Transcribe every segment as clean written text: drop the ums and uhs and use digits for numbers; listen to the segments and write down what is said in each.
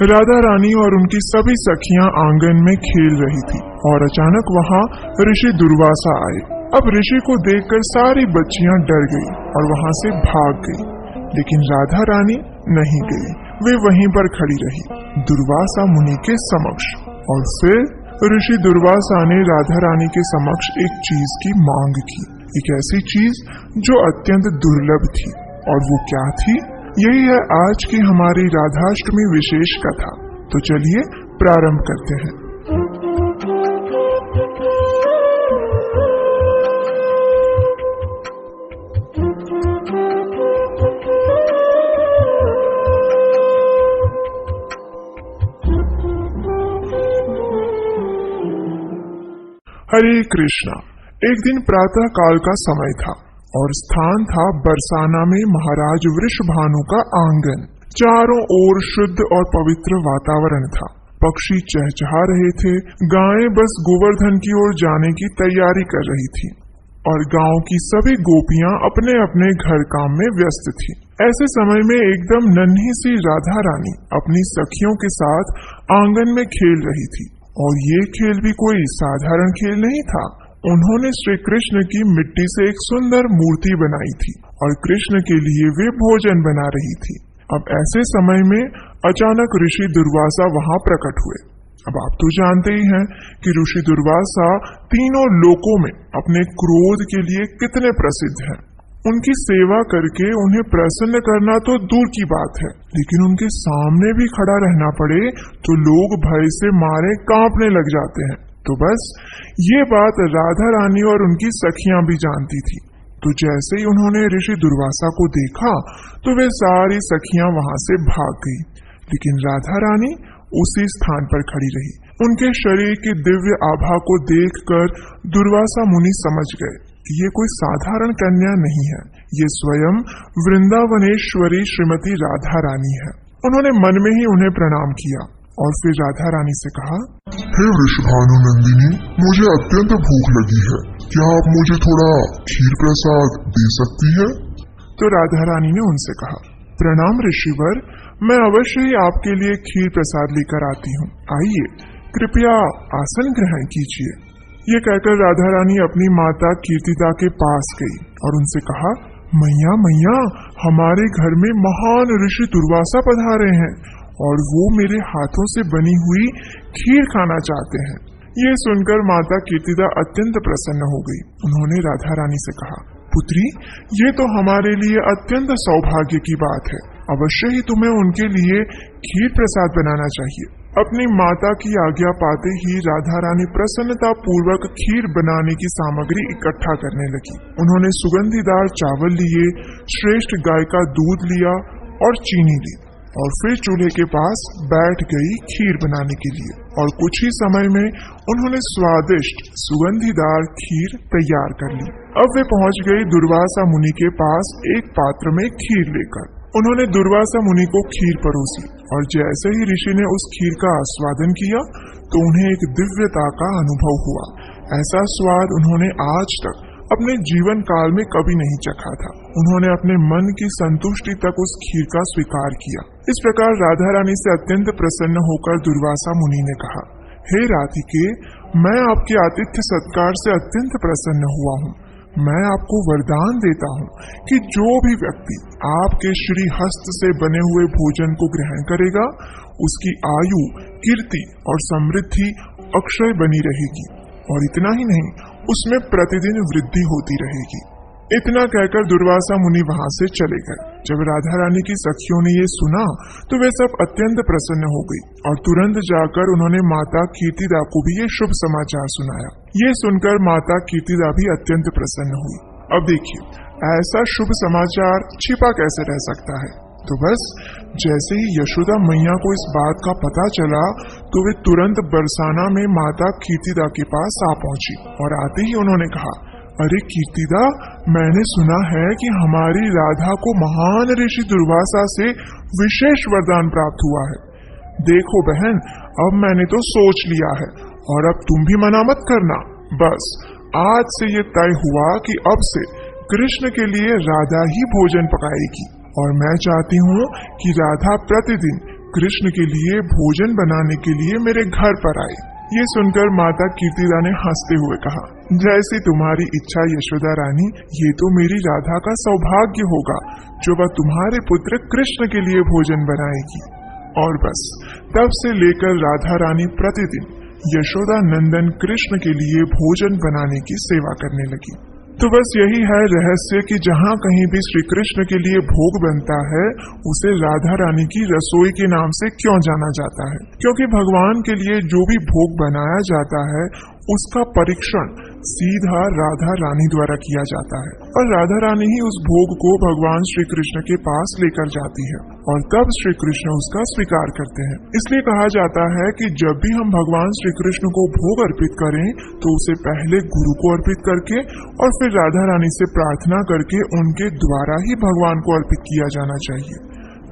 राधा रानी और उनकी सभी सखियां आंगन में खेल रही थी और अचानक वहां ऋषि दुर्वासा आए। अब ऋषि को देखकर सारी बच्चियां डर गई और वहां से भाग गई, लेकिन राधा रानी नहीं गई। वे वहीं पर खड़ी रही दुर्वासा मुनि के समक्ष। और फिर ऋषि दुर्वासा ने राधा रानी के समक्ष एक चीज की मांग की, एक ऐसी चीज जो अत्यंत दुर्लभ थी। और वो क्या थी? यही है आज की हमारी राधाष्टमी विशेष कथा। तो चलिए प्रारंभ करते हैं। हरे कृष्णा। एक दिन प्रातः काल का समय था और स्थान था बरसाना में महाराज वृषभानु का आंगन। चारों ओर शुद्ध और पवित्र वातावरण था। पक्षी चहचहा रहे थे। गायें बस गोवर्धन की ओर जाने की तैयारी कर रही थी और गांव की सभी गोपियां अपने अपने घर काम में व्यस्त थी। ऐसे समय में एकदम नन्ही सी राधा रानी अपनी सखियों के साथ आंगन में खेल रही थी। और ये खेल भी कोई साधारण खेल नहीं था। उन्होंने श्री कृष्ण की मिट्टी से एक सुंदर मूर्ति बनाई थी और कृष्ण के लिए वे भोजन बना रही थी। अब ऐसे समय में अचानक ऋषि दुर्वासा वहां प्रकट हुए। अब आप तो जानते ही हैं कि ऋषि दुर्वासा तीनों लोकों में अपने क्रोध के लिए कितने प्रसिद्ध हैं। उनकी सेवा करके उन्हें प्रसन्न करना तो दूर की बात है, लेकिन उनके सामने भी खड़ा रहना पड़े तो लोग भय से मारे कांपने लग जाते हैं। तो बस ये बात राधा रानी और उनकी सखियां भी जानती थी। तो जैसे ही उन्होंने ऋषि दुर्वासा को देखा तो वे सारी सखियां वहां से भाग गई, लेकिन राधा रानी उसी स्थान पर खड़ी रही। उनके शरीर की दिव्य आभा को देखकर दुर्वासा मुनि समझ गए कि ये कोई साधारण कन्या नहीं है, ये स्वयं वृंदावनेश्वरी श्रीमती राधा रानी है। उन्होंने मन में ही उन्हें प्रणाम किया और फिर राधा रानी से कहा, हे वृषभानु नंदिनी, मुझे अत्यंत भूख लगी है, क्या आप मुझे थोड़ा खीर प्रसाद दे सकती है? तो राधा रानी ने उनसे कहा, प्रणाम ऋषिवर, मैं अवश्य ही आपके लिए खीर प्रसाद लेकर आती हूँ। आइए, कृपया आसन ग्रहण कीजिए। ये कहकर राधा रानी अपनी माता कीर्तिदा के पास गई और उनसे कहा, मैया मैया, हमारे घर में महान ऋषि दुर्वासा पधारे हैं और वो मेरे हाथों से बनी हुई खीर खाना चाहते हैं। ये सुनकर माता कीर्तिदा अत्यंत प्रसन्न हो गई। उन्होंने राधा रानी से कहा, पुत्री, ये तो हमारे लिए अत्यंत सौभाग्य की बात है। अवश्य ही तुम्हें उनके लिए खीर प्रसाद बनाना चाहिए। अपनी माता की आज्ञा पाते ही राधा रानी प्रसन्नता पूर्वक खीर बनाने की सामग्री इकट्ठा करने लगी। उन्होंने सुगंधीदार चावल लिए, श्रेष्ठ गाय का दूध लिया और चीनी ली और फिर चूल्हे के पास बैठ गई खीर बनाने के लिए। और कुछ ही समय में उन्होंने स्वादिष्ट सुगंधीदार खीर तैयार कर ली। अब वे पहुंच गई दुर्वासा मुनि के पास एक पात्र में खीर लेकर। उन्होंने दुर्वासा मुनि को खीर परोसी और जैसे ही ऋषि ने उस खीर का आस्वादन किया तो उन्हें एक दिव्यता का अनुभव हुआ। ऐसा स्वाद उन्होंने आज तक अपने जीवन काल में कभी नहीं चखा था। उन्होंने अपने मन की संतुष्टि तक उस खीर का स्वीकार किया। इस प्रकार राधा रानी से अत्यंत प्रसन्न होकर दुर्वासा मुनि ने कहा, हे राधिके, मैं आपके आतिथ्य सत्कार से अत्यंत प्रसन्न हुआ हूँ। मैं आपको वरदान देता हूँ कि जो भी व्यक्ति आपके श्री हस्त से बने हुए भोजन को ग्रहण करेगा, उसकी आयु, कीर्ति और समृद्धि अक्षय बनी रहेगी। और इतना ही नहीं, उसमें प्रतिदिन वृद्धि होती रहेगी। इतना कहकर दुर्वासा मुनि वहां से चले गए। जब राधा रानी की सखियों ने ये सुना तो वे सब अत्यंत प्रसन्न हो गई और तुरंत जाकर उन्होंने माता कीर्तिदा को भी ये शुभ समाचार सुनाया। ये सुनकर माता कीर्तिदा भी अत्यंत प्रसन्न हुई। अब देखिए, ऐसा शुभ समाचार छिपा कैसे रह सकता है। तो बस जैसे ही यशोदा मैया को इस बात का पता चला तो वे तुरंत बरसाना में माता कीर्तिदा के पास आ पहुंची और आते ही उन्होंने कहा, अरे कीर्तिदा, मैंने सुना है कि हमारी राधा को महान ऋषि दुर्वासा से विशेष वरदान प्राप्त हुआ है। देखो बहन, अब मैंने तो सोच लिया है और अब तुम भी मना मत करना। बस आज से ये तय हुआ कि अब से कृष्ण के लिए राधा ही भोजन पकाएगी और मैं चाहती हूँ कि राधा प्रतिदिन कृष्ण के लिए भोजन बनाने के लिए मेरे घर पर आए। ये सुनकर माता कीर्तिदा ने हंसते हुए कहा, जैसी तुम्हारी इच्छा यशोदा रानी, ये तो मेरी राधा का सौभाग्य होगा जो वह तुम्हारे पुत्र कृष्ण के लिए भोजन बनाएगी। और बस तब से लेकर राधा रानी प्रतिदिन यशोदा नंदन कृष्ण के लिए भोजन बनाने की सेवा करने लगी। तो बस यही है रहस्य कि जहाँ कहीं भी श्री कृष्ण के लिए भोग बनता है उसे राधा रानी की रसोई के नाम से क्यों जाना जाता है? क्योंकि भगवान के लिए जो भी भोग बनाया जाता है उसका परीक्षण सीधा राधा रानी द्वारा किया जाता है और राधा रानी ही उस भोग को भगवान श्री कृष्ण के पास लेकर जाती है और तब श्री कृष्ण उसका स्वीकार करते हैं। इसलिए कहा जाता है कि जब भी हम भगवान श्री कृष्ण को भोग अर्पित करें तो उसे पहले गुरु को अर्पित करके और फिर राधा रानी से प्रार्थना करके उनके द्वारा ही भगवान को अर्पित किया जाना चाहिए,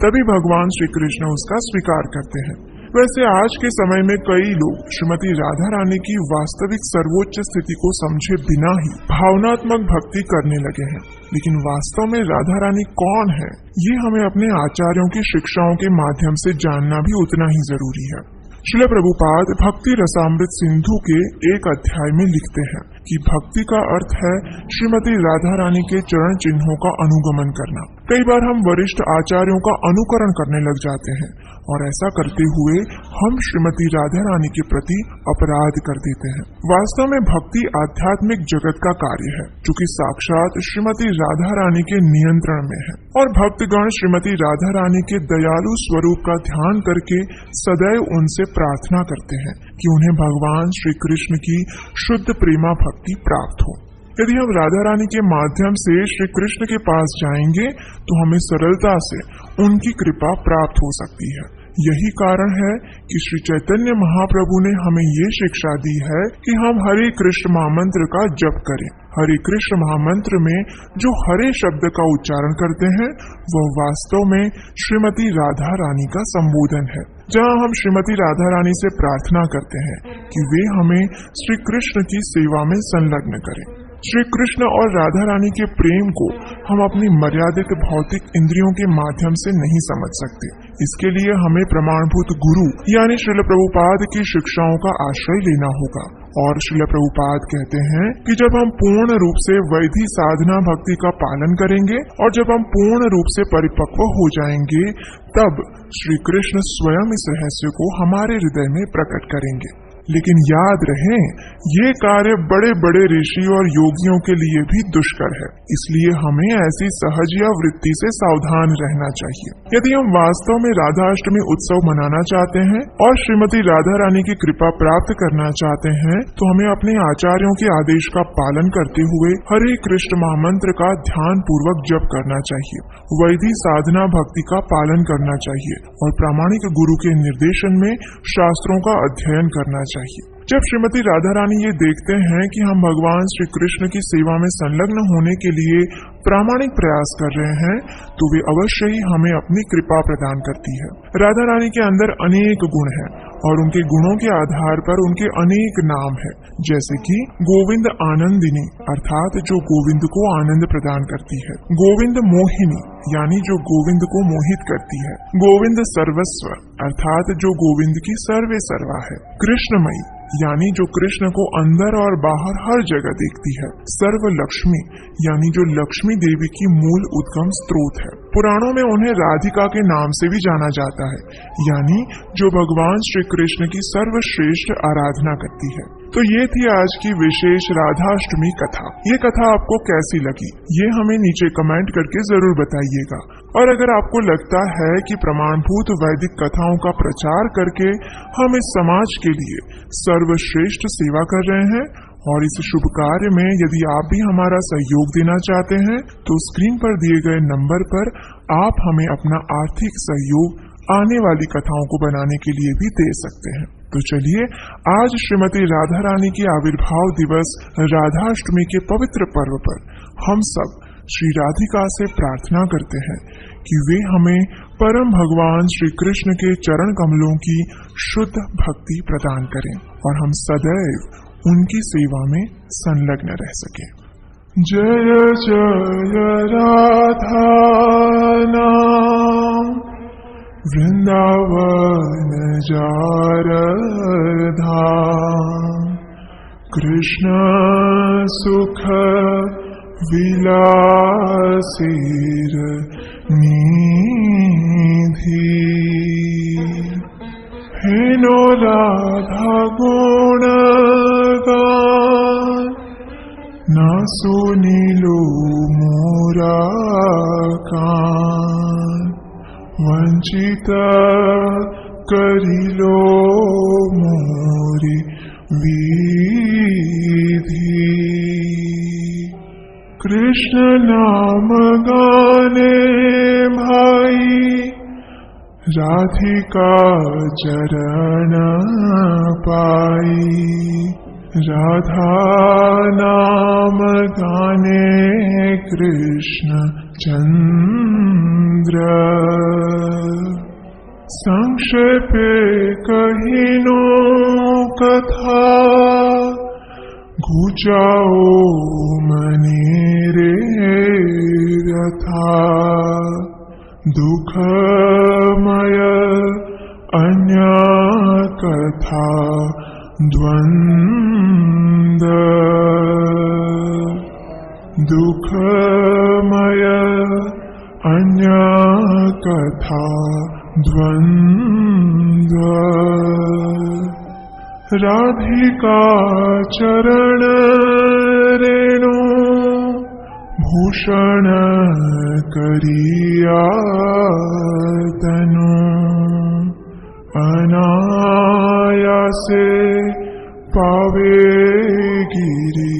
तभी भगवान श्री कृष्ण उसका स्वीकार करते हैं। वैसे आज के समय में कई लोग श्रीमती राधा रानी की वास्तविक सर्वोच्च स्थिति को समझे बिना ही भावनात्मक भक्ति करने लगे हैं, लेकिन वास्तव में राधा रानी कौन है ये हमें अपने आचार्यों की शिक्षाओं के माध्यम से जानना भी उतना ही जरूरी है। श्रील प्रभुपाद भक्ति रसामृत सिंधु के एक अध्याय में लिखते हैं कि भक्ति का अर्थ है श्रीमती राधा रानी के चरण चिन्हों का अनुगमन करना। कई बार हम वरिष्ठ आचार्यों का अनुकरण करने लग जाते हैं और ऐसा करते हुए हम श्रीमती राधा रानी के प्रति अपराध कर देते हैं। वास्तव में भक्ति आध्यात्मिक जगत का कार्य है जो कि साक्षात श्रीमती राधा रानी के नियंत्रण में है और भक्तगण श्रीमती राधा रानी के दयालु स्वरूप का ध्यान करके सदैव उनसे प्रार्थना करते हैं कि उन्हें भगवान श्री कृष्ण की शुद्ध प्रेमा भक्ति प्राप्त हो। यदि हम राधा रानी के माध्यम से श्री कृष्ण के पास जाएंगे तो हमें सरलता से उनकी कृपा प्राप्त हो सकती है। यही कारण है कि श्री चैतन्य महाप्रभु ने हमें ये शिक्षा दी है कि हम हरे कृष्ण महामंत्र का जप करें। हरे कृष्ण महामंत्र में जो हरे शब्द का उच्चारण करते हैं वह वास्तव में श्रीमती राधा रानी का संबोधन है, जहाँ हम श्रीमती राधा रानी से प्रार्थना करते हैं कि वे हमें श्री कृष्ण की सेवा में संलग्न करें। श्री कृष्ण और राधा रानी के प्रेम को हम अपनी मर्यादित भौतिक इंद्रियों के माध्यम से नहीं समझ सकते। इसके लिए हमें प्रमाणभूत गुरु यानी श्रील प्रभुपाद की शिक्षाओं का आश्रय लेना होगा। और श्रील प्रभुपाद कहते हैं कि जब हम पूर्ण रूप से वैधि साधना भक्ति का पालन करेंगे और जब हम पूर्ण रूप से परिपक्व हो जाएंगे तब श्री कृष्ण स्वयं इस रहस्य को हमारे हृदय में प्रकट करेंगे। लेकिन याद रहे ये कार्य बड़े बड़े ऋषि और योगियों के लिए भी दुष्कर है, इसलिए हमें ऐसी सहज या वृत्ति से सावधान रहना चाहिए। यदि हम वास्तव में राधाष्टमी उत्सव मनाना चाहते हैं और श्रीमती राधा रानी की कृपा प्राप्त करना चाहते हैं तो हमें अपने आचार्यों के आदेश का पालन करते हुए हरे कृष्ण महामंत्र का ध्यान पूर्वक जप करना चाहिए, वैधि साधना भक्ति का पालन करना चाहिए और प्रामाणिक गुरु के निर्देशन में शास्त्रों का अध्ययन करना चाहिए। जब श्रीमती राधा रानी ये देखते हैं कि हम भगवान श्री कृष्ण की सेवा में संलग्न होने के लिए प्रामाणिक प्रयास कर रहे हैं तो वे अवश्य ही हमें अपनी कृपा प्रदान करती है। राधा रानी के अंदर अनेक गुण हैं और उनके गुणों के आधार पर उनके अनेक नाम है, जैसे कि गोविंद आनंदिनी अर्थात जो गोविंद को आनंद प्रदान करती है, गोविंद मोहिनी यानी जो गोविंद को मोहित करती है, गोविंद सर्वस्व अर्थात जो गोविंद की सर्वे सर्वा है, कृष्णमयी यानी जो कृष्ण को अंदर और बाहर हर जगह देखती है, सर्व लक्ष्मी यानी जो लक्ष्मी देवी की मूल उद्गम स्रोत है। पुराणों में उन्हें राधिका के नाम से भी जाना जाता है, यानी जो भगवान श्री कृष्ण की सर्वश्रेष्ठ आराधना करती है। तो ये थी आज की विशेष राधाष्टमी कथा। ये कथा आपको कैसी लगी ये हमें नीचे कमेंट करके जरूर बताइएगा। और अगर आपको लगता है कि प्रमाणभूत वैदिक कथाओं का प्रचार करके हम इस समाज के लिए सर्वश्रेष्ठ सेवा कर रहे हैं और इस शुभ कार्य में यदि आप भी हमारा सहयोग देना चाहते हैं तो स्क्रीन पर दिए गए नंबर पर आप हमें अपना आर्थिक सहयोग आने वाली कथाओं को बनाने के लिए भी दे सकते हैं। तो चलिए आज श्रीमती राधा रानी की आविर्भाव दिवस राधाष्टमी के पवित्र पर्व पर हम सब श्री राधिका से प्रार्थना करते हैं कि वे हमें परम भगवान श्री कृष्ण के चरण कमलों की शुद्ध भक्ति प्रदान करें और हम सदैव उनकी सेवा में संलग्न रह सकें। जय जय राधा नाम, वृंदावन धाम कृष्ण सुख विलासीर निधि हेनो राधा गुण गान न सुनिलो मोरा कान वंचित करिलो मोरी विधि कृष्ण नाम गाने भाई राधिका चरण पाई राधा नाम गाने कृष्ण चंद्र संक्षेपे कहिनो कथा घुचाओ मनेरे व्यथा दुखमय अन्य कथा द्वंद्व दुखमय अन्य कथा द्वंद्व राधिका चरण रेणु भूषण करिया तनु अनायासे पावे गिरि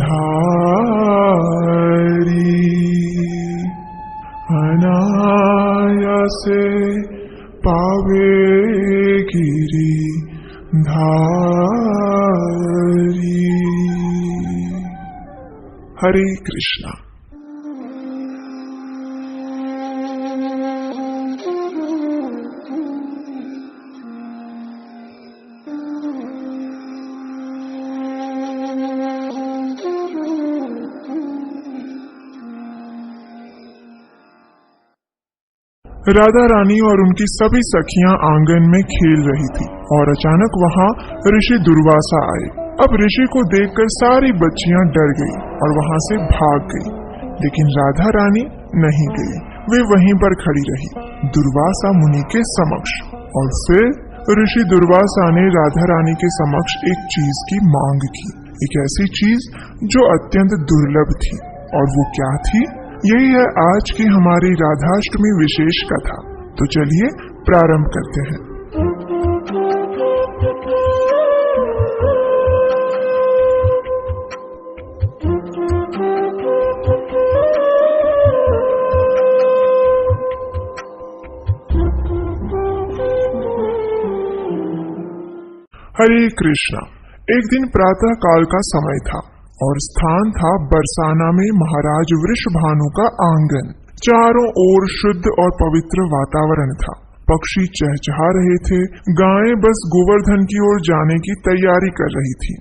धारी अनायासे पावे गिरि धारी। हरे कृष्णा। राधा रानी और उनकी सभी सखियां आंगन में खेल रही थी और अचानक वहां ऋषि दुर्वासा आए। अब ऋषि को देखकर सारी बच्चियां डर गई और वहां से भाग गई, लेकिन राधा रानी नहीं गई। वे वहीं पर खड़ी रही दुर्वासा मुनि के समक्ष। और फिर ऋषि दुर्वासा ने राधा रानी के समक्ष एक चीज की मांग की, एक ऐसी चीज जो अत्यंत दुर्लभ थी। और वो क्या थी? यही है आज की हमारी राधाष्टमी विशेष कथा। तो चलिए प्रारंभ करते हैं। हरे कृष्णा। एक दिन प्रातः काल का समय था और स्थान था बरसाना में महाराज वृषभानु का आंगन। चारों ओर शुद्ध और पवित्र वातावरण था। पक्षी चहचहा रहे थे। गायें बस गोवर्धन की ओर जाने की तैयारी कर रही थी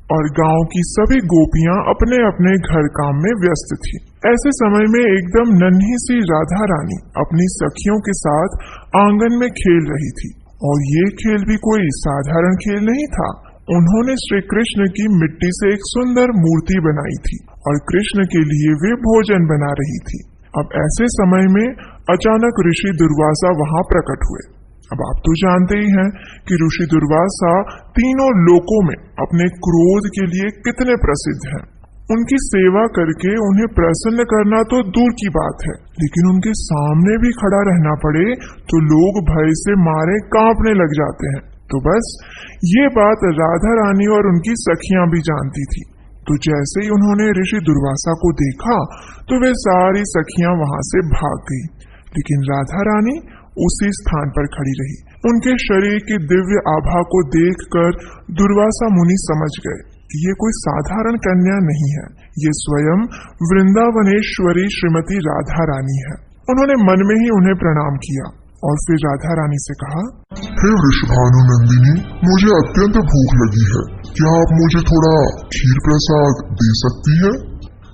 और गांव की सभी गोपियां अपने अपने घर काम में व्यस्त थी। ऐसे समय में एकदम नन्ही सी राधा रानी अपनी सखियों के साथ आंगन में खेल रही थी। और ये खेल भी कोई साधारण खेल नहीं था। उन्होंने श्री कृष्ण की मिट्टी से एक सुंदर मूर्ति बनाई थी और कृष्ण के लिए वे भोजन बना रही थी। अब ऐसे समय में अचानक ऋषि दुर्वासा वहां प्रकट हुए। अब आप तो जानते ही हैं कि ऋषि दुर्वासा तीनों लोकों में अपने क्रोध के लिए कितने प्रसिद्ध हैं। उनकी सेवा करके उन्हें प्रसन्न करना तो दूर की बात है, लेकिन उनके सामने भी खड़ा रहना पड़े तो लोग भय से मारे कांपने लग जाते हैं। तो बस ये बात राधा रानी और उनकी सखियां भी जानती थी। तो जैसे ही उन्होंने ऋषि दुर्वासा को देखा तो वे सारी सखियां वहां से भाग गई, लेकिन राधा रानी उसी स्थान पर खड़ी रही। उनके शरीर की दिव्य आभा को देखकर दुर्वासा मुनि समझ गए कि ये कोई साधारण कन्या नहीं है, ये स्वयं वृंदावनेश्वरी श्रीमती राधा रानी है। उन्होंने मन में ही उन्हें प्रणाम किया और फिर राधा रानी से कहा, हे वृषभानु नंदिनी, मुझे अत्यंत भूख लगी है, क्या आप मुझे थोड़ा खीर प्रसाद दे सकती है?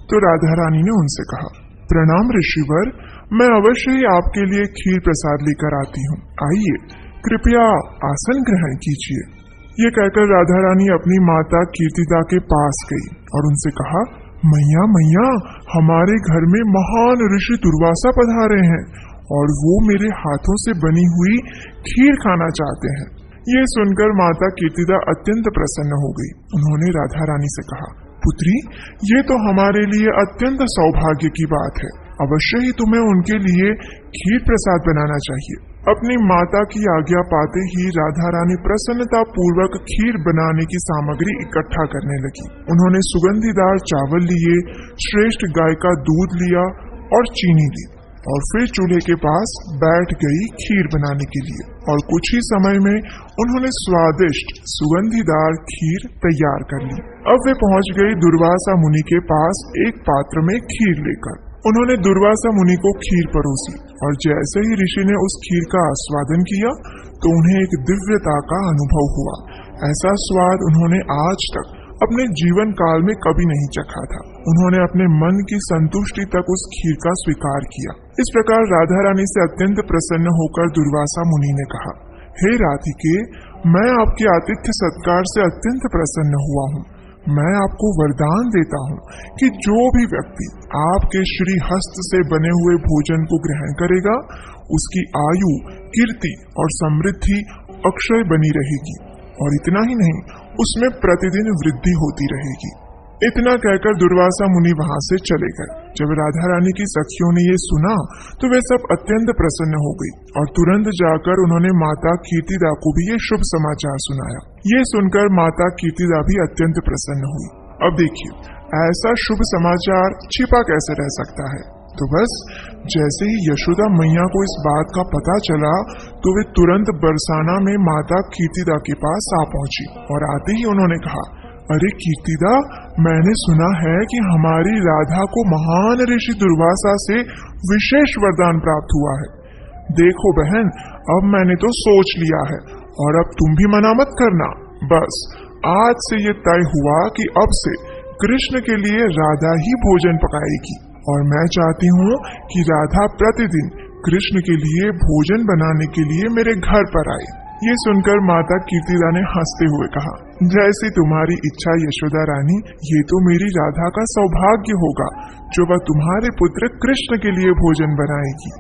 तो राधा रानी ने उनसे कहा, प्रणाम ऋषिवर, मैं अवश्य ही आपके लिए खीर प्रसाद लेकर आती हूँ। आइए, कृपया आसन ग्रहण कीजिए। ये कहकर राधा रानी अपनी माता कीर्तिदा के पास गई और उनसे कहा, मैया मैया, हमारे घर में महान ऋषि दुर्वासा पधारे हैं और वो मेरे हाथों से बनी हुई खीर खाना चाहते हैं। ये सुनकर माता कीर्तिदा अत्यंत प्रसन्न हो गई। उन्होंने राधा रानी से कहा, पुत्री, ये तो हमारे लिए अत्यंत सौभाग्य की बात है। अवश्य ही तुम्हें उनके लिए खीर प्रसाद बनाना चाहिए। अपनी माता की आज्ञा पाते ही राधा रानी प्रसन्नता पूर्वक खीर बनाने की सामग्री इकट्ठा करने लगी। उन्होंने सुगंधीदार चावल लिए, श्रेष्ठ गाय का दूध लिया और चीनी ली और फिर चूल्हे के पास बैठ गई खीर बनाने के लिए। और कुछ ही समय में उन्होंने स्वादिष्ट सुगंधीदार खीर तैयार कर ली। अब वे पहुंच गई दुर्वासा मुनि के पास एक पात्र में खीर लेकर। उन्होंने दुर्वासा मुनि को खीर परोसी और जैसे ही ऋषि ने उस खीर का आस्वादन किया तो उन्हें एक दिव्यता का अनुभव हुआ। ऐसा स्वाद उन्होंने आज तक अपने जीवन काल में कभी नहीं चखा था। उन्होंने अपने मन की संतुष्टि तक उस खीर का स्वीकार किया। इस प्रकार राधा रानी से अत्यंत प्रसन्न होकर दुर्वासा मुनि ने कहा, हे राधिके, मैं आपके आतिथ्य सत्कार से अत्यंत प्रसन्न हुआ हूँ। मैं आपको वरदान देता हूँ कि जो भी व्यक्ति आपके श्री हस्त से बने हुए भोजन को ग्रहण करेगा, उसकी आयु, कीर्ति और समृद्धि अक्षय बनी रहेगी। और इतना ही नहीं, उसमें प्रतिदिन वृद्धि होती रहेगी। इतना कहकर दुर्वासा मुनि वहां से चले गए। जब राधा रानी की सखियों ने ये सुना तो वे सब अत्यंत प्रसन्न हो गई और तुरंत जाकर उन्होंने माता कीर्तिदा को भी ये शुभ समाचार सुनाया। ये सुनकर माता कीर्तिदा भी अत्यंत प्रसन्न हुई। अब देखिए, ऐसा शुभ समाचार छिपा कैसे रह सकता है। तो बस जैसे ही यशोदा मैया को इस बात का पता चला तो वे तुरंत बरसाना में माता कीर्तिदा के पास आ पहुंची और आते ही उन्होंने कहा, अरे कीर्तिदा, मैंने सुना है कि हमारी राधा को महान ऋषि दुर्वासा से विशेष वरदान प्राप्त हुआ है। देखो बहन, अब मैंने तो सोच लिया है और अब तुम भी मना मत करना। बस आज से ये तय हुआ कि अब से कृष्ण के लिए राधा ही भोजन पकाएगी और मैं चाहती हूँ कि राधा प्रतिदिन कृष्ण के लिए भोजन बनाने के लिए मेरे घर पर आए। ये सुनकर माता कीर्तिदा ने हंसते हुए कहा, जैसी तुम्हारी इच्छा यशोदा रानी, ये तो मेरी राधा का सौभाग्य होगा जो वह तुम्हारे पुत्र कृष्ण के लिए भोजन बनाएगी।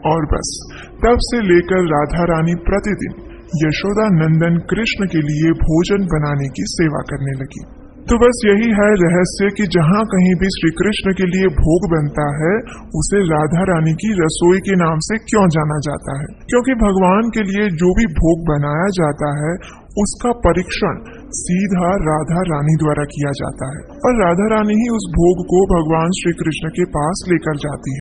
और बस तब से लेकर राधा रानी प्रतिदिन यशोदा नंदन कृष्ण के लिए भोजन बनाने की सेवा करने लगी। तो बस यही है रहस्य कि जहाँ कहीं भी श्री कृष्ण के लिए भोग बनता है उसे राधा रानी की रसोई के नाम से क्यों जाना जाता है, क्योंकि भगवान के लिए जो भी भोग बनाया जाता है उसका परीक्षण सीधा राधा रानी द्वारा किया जाता है और राधा रानी ही उस भोग को भगवान श्री कृष्ण के पास लेकर जाती है।